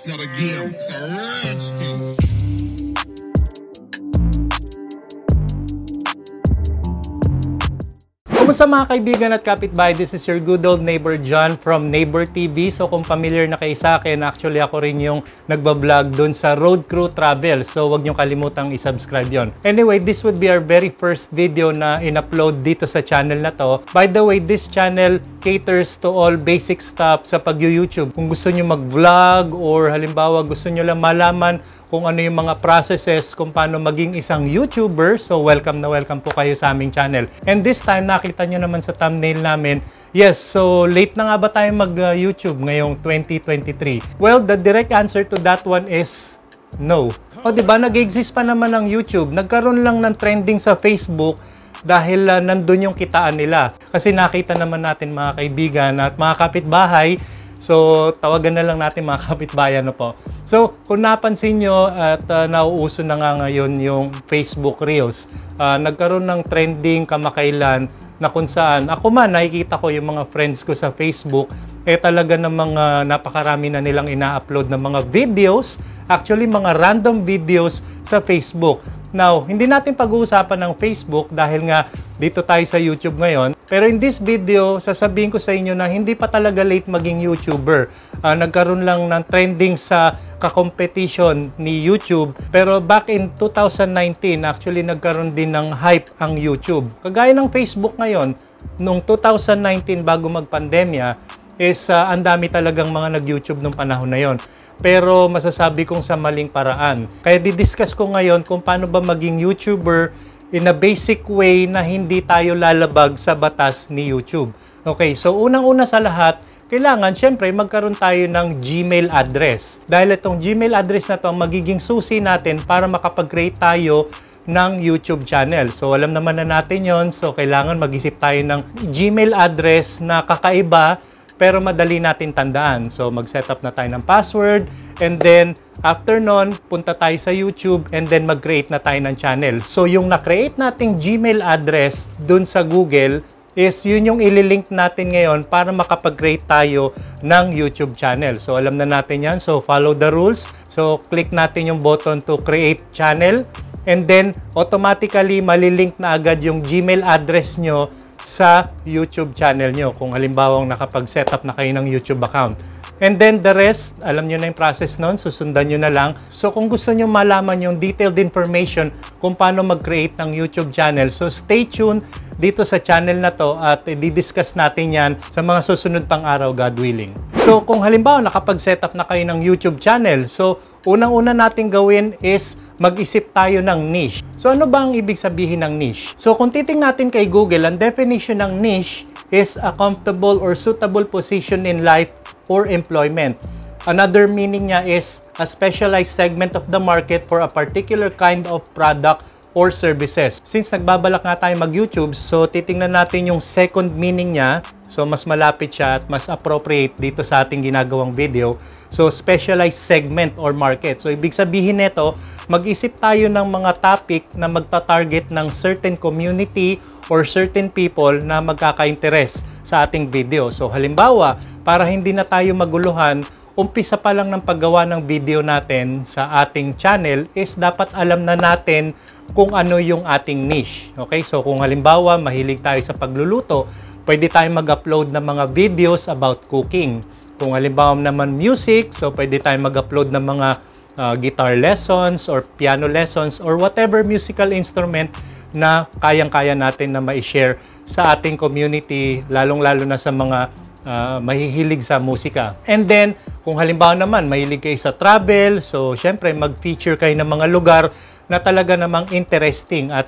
It's not a game, it's a rich thing. Kumusta mga kaibigan at kapitbahay? This is your good old neighbor John from Neighbor TV. So kung familiar na kayo sa akin, actually ako rin yung nagbablog dun sa Road Crew Travel. So wag nyo kalimutang i-subscribe yon. Anyway, this would be our very first video na in-upload dito sa channel na to. By the way, this channel caters to all basic stuff sa pag-YouTube. Kung gusto nyo mag-vlog or halimbawa gusto nyo lang malaman kung ano yung mga processes kung paano maging isang YouTuber, so welcome na welcome po kayo sa aming channel. And this time, nakita nyo naman sa thumbnail namin, yes, so late na nga ba tayo mag-YouTube ngayong 2023? Well, the direct answer to that one is no. O diba, nag-exist pa naman ang YouTube. Nagkaroon lang ng trending sa Facebook dahil nandun yung kitaan nila. Kasi nakita naman natin mga kaibigan at mga kapitbahay, so, tawagan na lang natin mga kapitbayan na po. So, kung napansin nyo at nauuso na nga ngayon yung Facebook Reels, nagkaroon ng trending kamakailan na kung saan ako man nakikita ko yung mga friends ko sa Facebook, talaga ng mga napakarami na nilang ina-upload ng mga videos, actually mga random videos sa Facebook. Now, hindi natin pag-uusapan ng Facebook dahil nga dito tayo sa YouTube ngayon. Pero in this video, sasabihin ko sa inyo na hindi pa talaga late maging YouTuber. Nagkaroon lang ng trending sa ka-competition ni YouTube. Pero back in 2019, actually nagkaroon din ng hype ang YouTube. Kagaya ng Facebook ngayon, noong 2019 bago mag-pandemya, is ang dami talagang mga nag-YouTube nung panahon na yon. Pero masasabi kong sa maling paraan. Kaya didiscuss ko ngayon kung paano ba maging YouTuber in a basic way na hindi tayo lalabag sa batas ni YouTube. Okay, so unang-una sa lahat, kailangan syempre magkaroon tayo ng Gmail address. Dahil itong Gmail address na to ang magiging susi natin para makapag-create tayo ng YouTube channel. So alam naman na natin yon. So kailangan mag-isip tayo ng Gmail address na kakaiba pero madali natin tandaan. So, mag-setup na tayo ng password and then, after nun, punta tayo sa YouTube and then mag-create na tayo ng channel. So, yung na-create nating Gmail address dun sa Google is yun yung ililink natin ngayon para makapag-create tayo ng YouTube channel. So, alam na natin yan. So, follow the rules. So, click natin yung button to create channel and then, automatically, malilink na agad yung Gmail address nyo sa YouTube channel nyo kung halimbawang nakapag-setup na kayo ng YouTube account. And then the rest, alam nyo na yung process nun, susundan nyo na lang. So kung gusto nyo malaman yung detailed information kung paano mag-create ng YouTube channel, so stay tuned dito sa channel na to at i-discuss natin yan sa mga susunod pang araw, God willing. So kung halimbawa nakapag-setup na kayo ng YouTube channel, so unang-una natin gawin is mag-isip tayo ng niche. So ano ba ang ibig sabihin ng niche? So kung titingnan natin kay Google, ang definition ng niche is a comfortable or suitable position in life or employment. Another meaning niya is a specialized segment of the market for a particular kind of product or services. Since nagbabalak nga tayo mag-YouTube, so titingnan natin yung second meaning niya. So mas malapit siya at mas appropriate dito sa ating ginagawang video. So specialized segment or market. So ibig sabihin nito, mag-isip tayo ng mga topic na magta-target ng certain community or certain people na magkaka-interest sa ating video. So halimbawa, para hindi na tayo maguluhan, umpisa pa lang ng paggawa ng video natin sa ating channel is dapat alam na natin kung ano yung ating niche. Okay, so kung halimbawa mahilig tayo sa pagluluto, pwede tayong mag-upload ng mga videos about cooking. Kung halimbawa naman music, so pwede tayong mag-upload ng mga guitar lessons or piano lessons or whatever musical instrument na kayang-kaya natin na ma-share sa ating community, lalong-lalo na sa mga mahihilig sa musika. And then, kung halimbawa naman, mahilig kayo sa travel, so syempre mag-feature kayo ng mga lugar na talaga namang interesting at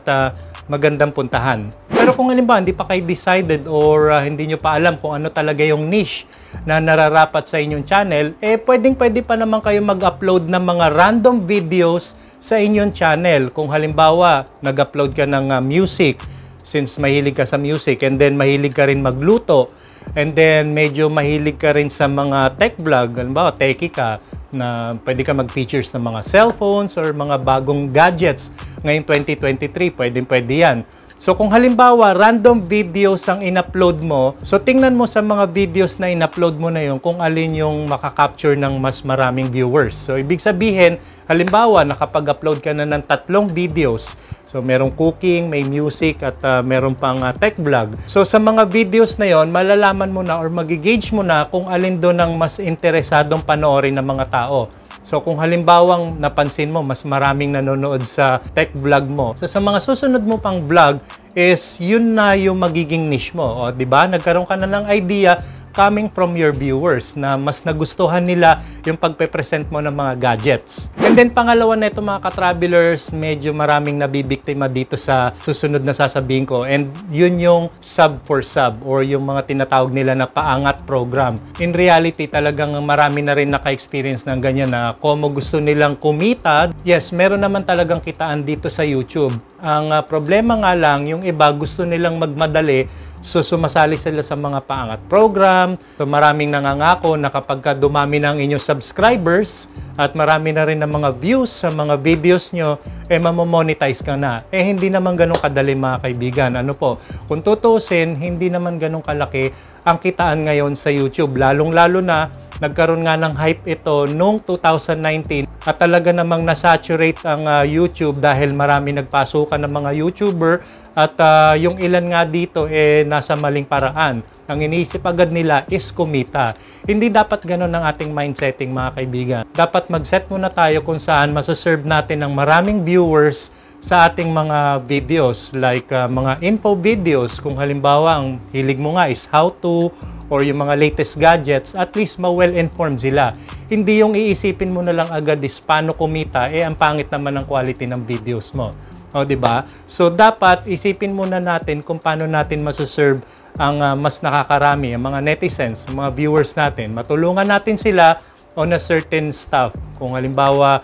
magandang puntahan. Pero kung halimbawa, hindi pa kayo decided or hindi nyo pa alam kung ano talaga yung niche na nararapat sa inyong channel, pwedeng-pwede pa naman kayo mag-upload ng mga random videos sa inyong channel. Kung halimbawa, nag-upload ka ng music, since mahilig ka sa music, and then mahilig ka rin magluto, and then medyo mahilig ka rin sa mga tech vlog, halimbawa techie ka, na pwede ka mag-features ng mga cellphones or mga bagong gadgets ngayong 2023, pwede yan. So kung halimbawa random videos ang in-upload mo, so tingnan mo sa mga videos na in-upload mo na yun kung alin yung makaka-capture ng mas maraming viewers. So ibig sabihin, halimbawa nakapag-upload ka na ng 3 videos. So merong cooking, may music at meron pang tech vlog. So sa mga videos na yon, malalaman mo na or magigauge mo na kung alin doon ang mas interesadong panoorin ng mga tao. So kung halimbawang napansin mo, mas maraming nanonood sa tech vlog mo. So sa mga susunod mo pang vlog is yun na yung magiging niche mo. O, di ba? Nagkaroon ka na ng idea coming from your viewers na mas nagustuhan nila yung pagpe-present mo ng mga gadgets. And then pangalawa na ito mga ka-travelers, medyo maraming nabibiktima dito sa susunod na sasabihin ko, and yun yung sub for sub or yung mga tinatawag nila na paangat program. In reality, talagang marami na rin naka-experience ng ganyan na kung gusto nilang kumita, yes, meron naman talagang kitaan dito sa YouTube. Ang problema nga lang, yung iba gusto nilang magmadali. So, sumasali sila sa mga paangat program. So, maraming nangangako na kapag dumami ng inyong subscribers at marami na rin ng mga views sa mga videos nyo, mamomonetize ka na. Hindi naman ganun kadali mga kaibigan. Ano po? Kung tutuusin, hindi naman ganun kalaki ang kitaan ngayon sa YouTube. Lalong-lalo na, nagkaroon nga ng hype ito noong 2019 at talaga namang nasaturate ang YouTube dahil marami nagpasukan ng mga YouTuber at yung ilan nga dito nasa maling paraan. Ang iniisip agad nila is kumita. Hindi dapat ganun ang ating mindsetting mga kaibigan. Dapat mag-set muna tayo kung saan masaserve natin ng maraming viewers sa ating mga videos like mga info videos. Kung halimbawa ang hilig mo nga is how to or yung mga latest gadgets, at least ma-well-informed sila. Hindi yung iisipin mo na lang agad is paano kumita, ang pangit naman ang quality ng videos mo. O, di ba? So, dapat isipin muna natin kung paano natin masaserve ang mas nakakarami, ang mga netizens, mga viewers natin. Matulungan natin sila on a certain stuff. Kung halimbawa,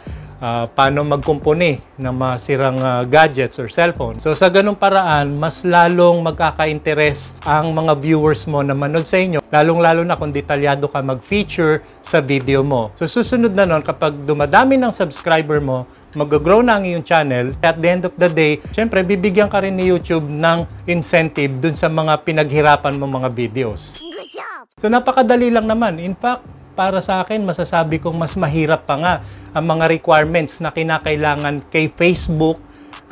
paano magkumpuni ng masirang gadgets or cellphone. So sa ganung paraan, mas lalong magkaka-interes ang mga viewers mo na manood sa inyo, lalong-lalo na kung detalyado ka mag-feature sa video mo. So susunod na nun, kapag dumadami ng subscriber mo, mag-grow na ang iyong channel. At the end of the day, syempre, bibigyan ka rin ni YouTube ng incentive dun sa mga pinaghirapan mo mga videos. Good job! So napakadali lang naman. In fact, para sa akin, masasabi kong mas mahirap pa nga ang mga requirements na kinakailangan kay Facebook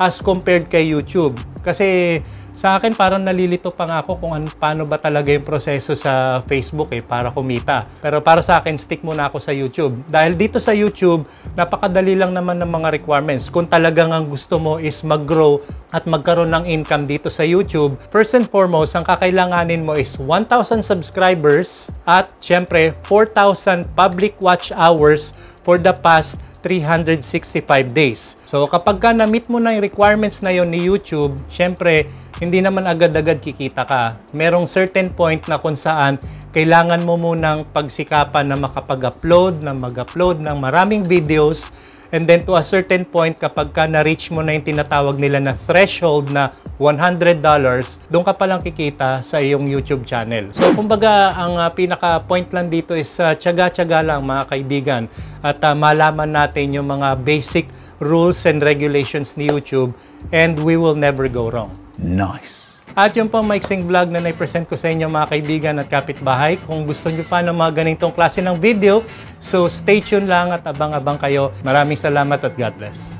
as compared kay YouTube. Kasi sa akin, parang nalilito pa nga ako kung paano ba talaga yung proseso sa Facebook para kumita. Pero para sa akin, stick muna ako sa YouTube. Dahil dito sa YouTube, napakadali lang naman ng mga requirements. Kung talagang ang gusto mo is mag-grow at magkaroon ng income dito sa YouTube, first and foremost, ang kakailanganin mo is 1,000 subscribers at syempre 4,000 public watch hours for the past 365 days. So kapag ka na-meet mo na yung requirements na yon ni YouTube, syempre, hindi naman agad-agad kikita ka. Merong certain point na kung saan kailangan mo munang pagsikapan na makapag-upload, na mag-upload ng maraming videos. And then to a certain point, kapag ka na-reach mo na yung tinatawag nila na threshold na $100, doon ka palang kikita sa iyong YouTube channel. So, kumbaga, ang pinaka-point lang dito is tiyaga-tiyaga lang mga kaibigan at malaman natin yung mga basic rules and regulations ni YouTube and we will never go wrong. Nice. At yung pang maiksing vlog na na-present ko sa inyo mga kaibigan at kapitbahay. Kung gusto nyo pa ng mga ganitong klase ng video, so stay tuned lang at abang-abang kayo. Maraming salamat at God bless.